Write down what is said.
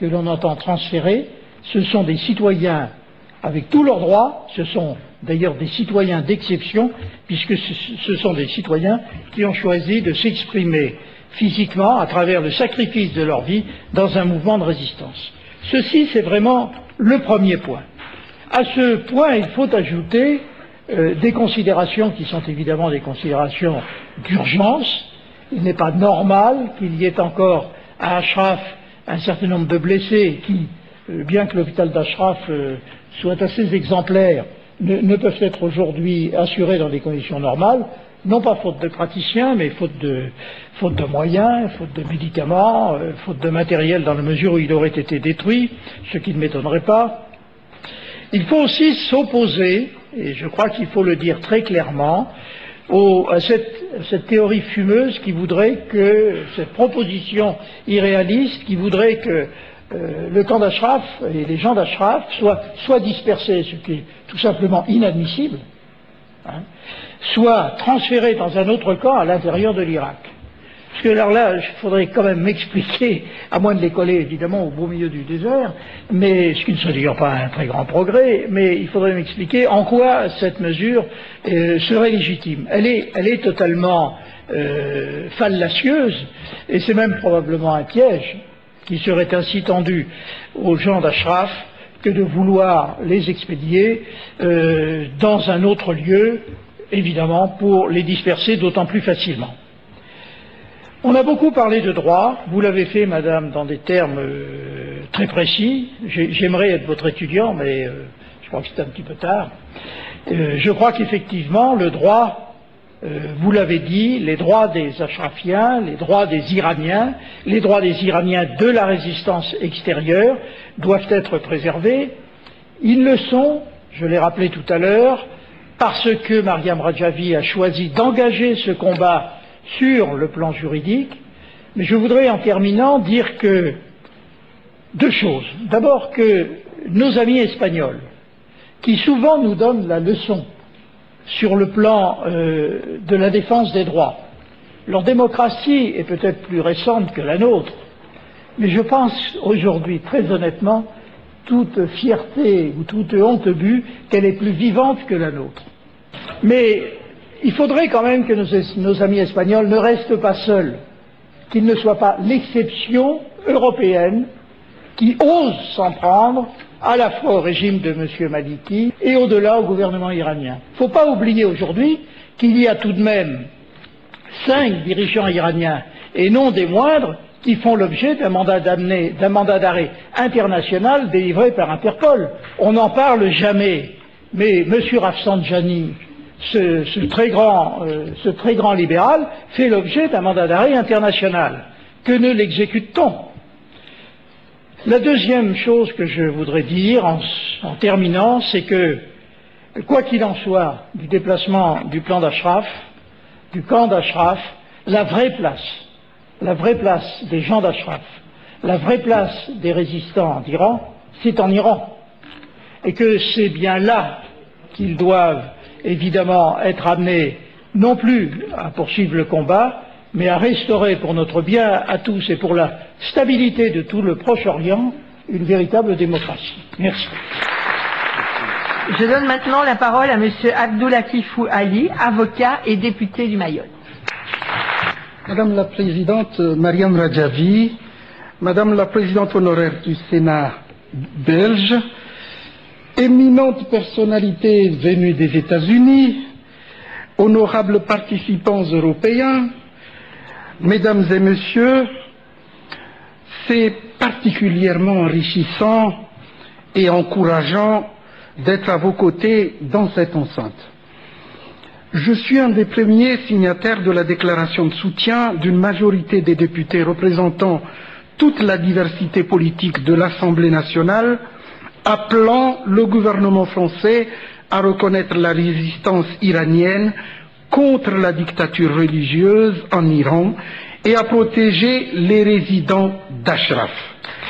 que l'on entend transférer, ce sont des citoyens avec tous leurs droits, ce sont d'ailleurs des citoyens d'exception, puisque ce sont des citoyens qui ont choisi de s'exprimer physiquement à travers le sacrifice de leur vie dans un mouvement de résistance. Ceci, c'est vraiment le premier point. À ce point, il faut ajouter des considérations qui sont évidemment des considérations d'urgence. Il n'est pas normal qu'il y ait encore à Ashraf un certain nombre de blessés qui, bien que l'hôpital d'Ashraf soit assez exemplaire, ne peuvent être aujourd'hui assurés dans des conditions normales, non pas faute de praticiens, mais faute de moyens, faute de médicaments, faute de matériel dans la mesure où il aurait été détruit, ce qui ne m'étonnerait pas. Il faut aussi s'opposer, et je crois qu'il faut le dire très clairement, à cette théorie fumeuse qui voudrait que, cette proposition irréaliste qui voudrait que le camp d'Ashraf et les gens d'Ashraf soient dispersés, ce qui est tout simplement inadmissible, soit transférés dans un autre camp à l'intérieur de l'Irak. Parce que alors là, il faudrait quand même m'expliquer, à moins de les coller évidemment au beau milieu du désert, mais ce qui ne serait d'ailleurs pas un très grand progrès, mais il faudrait m'expliquer en quoi cette mesure serait légitime. Elle est totalement fallacieuse, et c'est même probablement un piège qui serait ainsi tendu aux gens d'Ashraf que de vouloir les expédier dans un autre lieu, évidemment, pour les disperser d'autant plus facilement. On a beaucoup parlé de droit, vous l'avez fait, madame, dans des termes très précis. J'aimerais être votre étudiant, mais je crois que c'est un petit peu tard. Je crois qu'effectivement, le droit, vous l'avez dit, les droits des Ashrafiens, les droits des Iraniens, les droits des Iraniens de la résistance extérieure doivent être préservés. Ils le sont, je l'ai rappelé tout à l'heure, parce que Mariam Rajavi a choisi d'engager ce combat sur le plan juridique, mais je voudrais en terminant dire que deux choses. D'abord que nos amis espagnols, qui souvent nous donnent la leçon sur le plan de la défense des droits, leur démocratie est peut-être plus récente que la nôtre, mais je pense aujourd'hui, très honnêtement, toute fierté ou toute honte bue, qu'elle est plus vivante que la nôtre. Mais il faudrait quand même que nos amis espagnols ne restent pas seuls, qu'ils ne soient pas l'exception européenne qui ose s'en prendre à la fois au régime de M. Maliki et au-delà au gouvernement iranien. Il ne faut pas oublier aujourd'hui qu'il y a tout de même 5 dirigeants iraniens, et non des moindres, qui font l'objet d'un mandat d'arrêt international délivré par Interpol. On n'en parle jamais, mais M. Rafsanjani, ce très grand libéral, fait l'objet d'un mandat d'arrêt international. Que ne l'exécute-t-on? La deuxième chose que je voudrais dire en terminant, c'est que, quoi qu'il en soit du déplacement du plan d'Ashraf, du camp d'Ashraf, la vraie place des gens d'Ashraf, la vraie place des résistants d'Iran, c'est en Iran. Et que c'est bien là qu'ils doivent évidemment être amenés non plus à poursuivre le combat, mais à restaurer pour notre bien à tous et pour la stabilité de tout le Proche-Orient une véritable démocratie. Merci. Je donne maintenant la parole à M. Abdoulatifou Ali, avocat et député du Mayotte. Madame la Présidente Mariam Rajavi, Madame la Présidente honoraire du Sénat belge, éminentes personnalités venues des États-Unis, honorables participants européens, Mesdames et Messieurs, c'est particulièrement enrichissant et encourageant d'être à vos côtés dans cette enceinte. Je suis un des premiers signataires de la déclaration de soutien d'une majorité des députés représentant toute la diversité politique de l'Assemblée nationale, appelant le gouvernement français à reconnaître la résistance iranienne contre la dictature religieuse en Iran et à protéger les résidents d'Ashraf.